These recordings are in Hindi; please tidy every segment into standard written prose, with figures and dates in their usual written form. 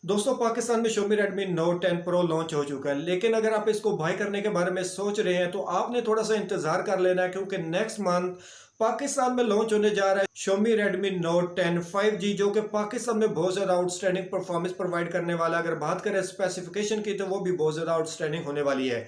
दोस्तों पाकिस्तान में Xiaomi Redmi Note 10 Pro launch हो चुका है, लेकिन अगर आप इसको बाय करने के बारे में सोच रहे हैं तो आपने थोड़ा सा इंतजार कर लेना है, क्योंकि नेक्स्ट मंथ पाकिस्तान में लॉन्च होने जा रहा है Xiaomi Redmi Note 10 5G, जो कि पाकिस्तान में बहुत ज्यादा आउटस्टैंडिंग परफॉर्मेंस प्रोवाइड करने वाला है। अगर बात करें स्पेसिफिकेशन की तो वो भी बहुत ज्यादा आउटस्टैंडिंग होने वाली है।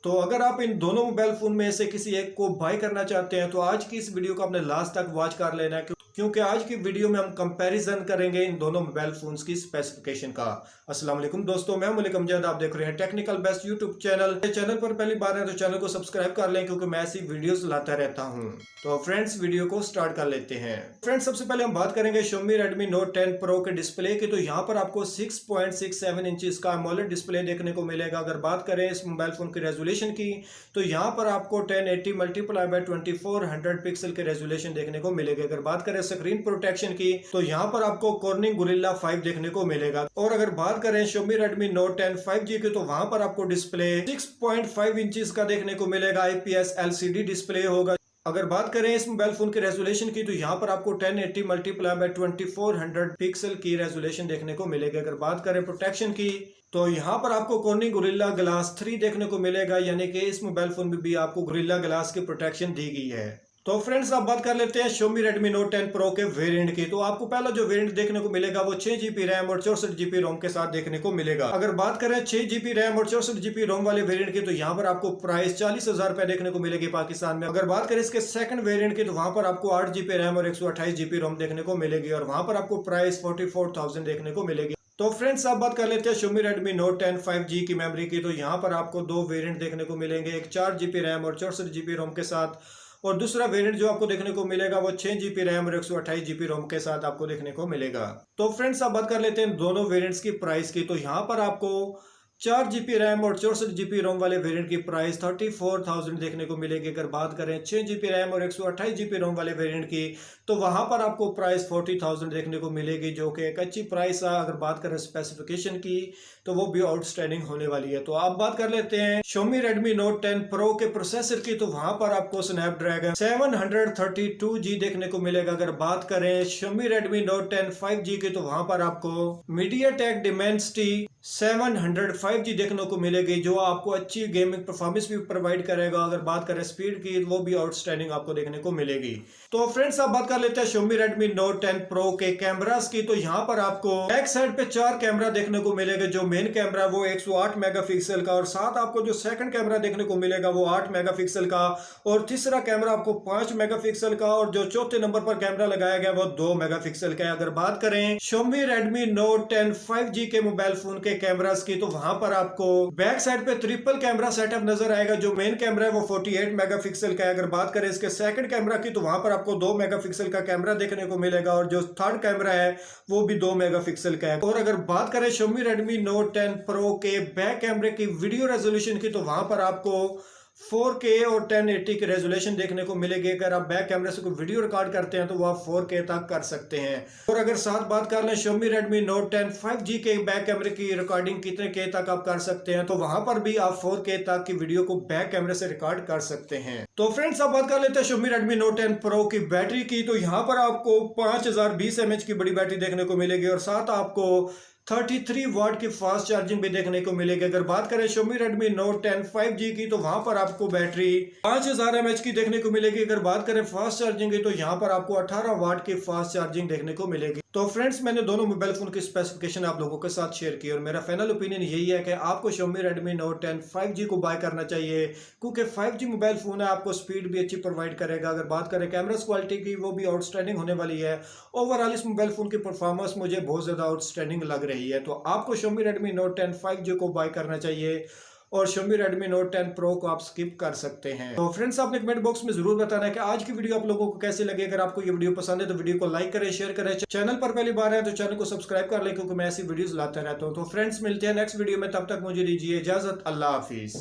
तो अगर आप इन दोनों मोबाइल फोन में से किसी एक को बाय करना चाहते हैं तो आज की इस वीडियो को आपने लास्ट तक वॉच कर लेना है, क्योंकि आज की वीडियो में हम कंपैरिजन करेंगे इन दोनों मोबाइल फोन्स की स्पेसिफिकेशन का। अस्सलाम वालेकुम दोस्तों, मैं मलिक, आप देख रहे हैं technical best YouTube channel. Channel पर पहली बार है तो चैनल को सब्सक्राइब कर लें, क्योंकि मैं ऐसी वीडियोस लाता रहता हूं। तो फ्रेंड्स वीडियो को स्टार्ट कर लेते हैं। फ्रेंड्स सबसे पहले हम बात करेंगे Xiaomi Redmi Note 10 Pro के डिस्प्ले की। तो यहाँ पर आपको 6.67 इंचेस का AMOLED डिस्प्ले देखने को मिलेगा। अगर बात करें इस मोबाइल फोन की रेजोल्यूशन की तो यहाँ पर आपको 1080 मल्टीप्लाई बाय 2400 पिक्सल के रेजोल्यूशन देखने को मिलेगा। अगर बात करें स्क्रीन प्रोटेक्शन की तो यहाँ पर आपको Corning Gorilla 5 देखने को मिलेगा। और अगर बात करें Xiaomi Redmi Note 10 5G की तो वहां पर आपको डिस्प्ले 6.5 इंचेस का देखने को मिलेगा। IPS LCD डिस्प्ले होगा। अगर बात करें इस मोबाइल फोन के रेजोल्यूशन की तो यहाँ पर आपको 1080 मल्टीप्लाई बाय 2400 पिक्सल की रेजोल्यूशन देखने को मिलेगा। अगर बात करें प्रोटेक्शन की तो यहाँ पर आपको Corning Gorilla Glass 3 देखने को मिलेगा, यानी कि इस मोबाइल फोन में भी आपको Gorilla Glass की प्रोटेक्शन दी गई है। तो फ्रेंड्स आप बात कर लेते हैं Xiaomi Redmi Note 10 Pro के वेरिएंट की। तो आपको पहला जो वेरिएंट देखने को मिलेगा वो 6GB रैम और 64GB रोम के साथ देखने को मिलेगा। अगर बात करें 6GB रैम और 64GB रोम वाले वेरिएंट की तो यहाँ पर आपको प्राइस 40,000 रुपए देखने को मिलेगी पाकिस्तान में। अगर बात करें इसके सेकंड वेरिएंट की तो वहां पर आपको 8GB रैम और 128GB रोम देखने को मिलेगी, और वहां पर आपको प्राइस 44,000 देखने को मिलेगी। तो फ्रेंड्स आप बात कर लेते हैं Xiaomi Redmi Note 10 5G की मेमोरी की। तो यहाँ पर आपको दो वेरिएंट देखने को मिलेंगे, एक 4GB रैम और 64GB रोम के साथ, और दूसरा वेरिएंट जो आपको देखने को मिलेगा वो 6GB रैम और 128GB रोम के साथ आपको देखने को मिलेगा। तो फ्रेंड्स आप बात कर लेते हैं दोनों वेरिएंट्स की प्राइस की। तो यहाँ पर आपको 4GB रैम और 64GB रोम वाले वेरिएंट की प्राइस 34,000 देखने को मिलेगी। अगर बात करें 6GB रैम और 128GB रोम वाले वेरिएंट की तो वहां पर आपको प्राइस 40,000 देखने को मिलेगी, जो कि एक अच्छी प्राइस है। अगर बात करें स्पेसिफिकेशन की तो वो भी आउटस्टैंडिंग होने वाली है। तो आप बात कर लेते हैं Xiaomi Redmi Note 10 Pro के प्रोसेसर की। तो वहां पर आपको स्नैपड्रैगन 732G देखने को मिलेगा। अगर बात करें Xiaomi Redmi Note 10 5G की तो वहां पर आपको MediaTek Dimensity 705G देखने को मिलेगी, जो आपको अच्छी गेमिंग परफॉर्मेंस भी प्रोवाइड करेगा। अगर बात करें स्पीड की वो भी आउटस्टैंडिंग आपको देखने को मिलेगी। तो फ्रेंड्स आप बात कर लेते हैं Xiaomi Redmi Note 10 Pro के कैमरास की। तो यहाँ पर आपको बैक साइड पे 4 कैमरा देखने को मिलेगा। जो मेन कैमरा वो 108 मेगापिक्सल का, और साथ आपको जो सेकंड कैमरा देखने को मिलेगा वो 8 मेगापिक्सल का, और तीसरा कैमरा आपको 5 मेगापिक्सल का, और जो चौथे नंबर पर कैमरा लगाया गया वो 2 मेगापिक्सल का है। अगर बात करें Xiaomi Redmi Note 10 5G के मोबाइल फोन के कैमरास की तो वहां पर आपको बैक साइड पे ट्रिपल कैमरा सेटअप नजर आएगा। जो मेन कैमरा है वो 48 मेगापिक्सल का है। अगर बात करें इसके सेकंड कैमरा की तो वहां पर आपको 2 मेगापिक्सल का कैमरा देखने को मिलेगा, और जो थर्ड कैमरा है वो भी 2 मेगापिक्सल का है। और अगर बात करें Xiaomi Redmi Note 10 Pro के बैक कैमरे की वीडियो रेजोल्यूशन की तो वहां पर आपको 4K और 1080 की रेजोल्यूशन देखने को मिलेगी। अगर आप बैक कैमरे से कोई वीडियो रिकॉर्ड करते हैं तो वो आप 4K तक कर सकते हैं। और अगर साथ बात कर लें Xiaomi Redmi Note 10 5G के बैक कैमरे की रिकॉर्डिंग कितने K तक आप कर सकते हैं, तो वहां पर भी आप 4K तक की वीडियो को बैक कैमरे से रिकॉर्ड कर सकते हैं। तो फ्रेंड्स आप बात कर लेते हैं Xiaomi Redmi Note 10 Pro की बैटरी की। तो यहाँ पर आपको 5020 mAh की बड़ी बैटरी देखने को मिलेगी, और साथ आपको 33 वाट की फास्ट चार्जिंग भी देखने को मिलेगी। अगर बात करें Xiaomi Redmi Note 10 5G की तो वहां पर आपको बैटरी 5000 mAh की देखने को मिलेगी। अगर बात करें फास्ट चार्जिंग की तो यहाँ पर आपको 18 वाट की फास्ट चार्जिंग देखने को मिलेगी। तो फ्रेंड्स मैंने दोनों मोबाइल फोन की स्पेसिफिकेशन आप लोगों के साथ शेयर की, और मेरा फाइनल ओपिनियन यही है कि आपको Xiaomi Redmi Note 10 5G को बाय करना चाहिए, क्योंकि 5G मोबाइल फोन है, आपको स्पीड भी अच्छी प्रोवाइड करेगा। अगर बात करें कैमरास क्वालिटी की वो भी आउटस्टैंडिंग होने वाली है। ओवरऑल इस मोबाइल फोन की परफॉर्मेंस मुझे बहुत ज्यादा आउटस्टैंडिंग लग रही है। तो आपको Xiaomi Redmi Note 10 5G को बाय करना चाहिए, और Xiaomi Redmi Note 10 Pro को आप स्किप कर सकते हैं। तो फ्रेंड्स आपने कमेंट बॉक्स में जरूर बताना है कि आज की वीडियो आप लोगों को कैसी लगी। अगर आपको ये वीडियो पसंद है तो वीडियो को लाइक करें, शेयर करें। चैनल पर पहली बार है तो चैनल को सब्सक्राइब कर लें, क्योंकि मैं ऐसी वीडियोस लाता रहता हूँ। तो फ्रेंड्स मिलते हैं नेक्स्ट वीडियो में, तब तक मुझे दीजिए इजाजत। अल्लाह हाफिज।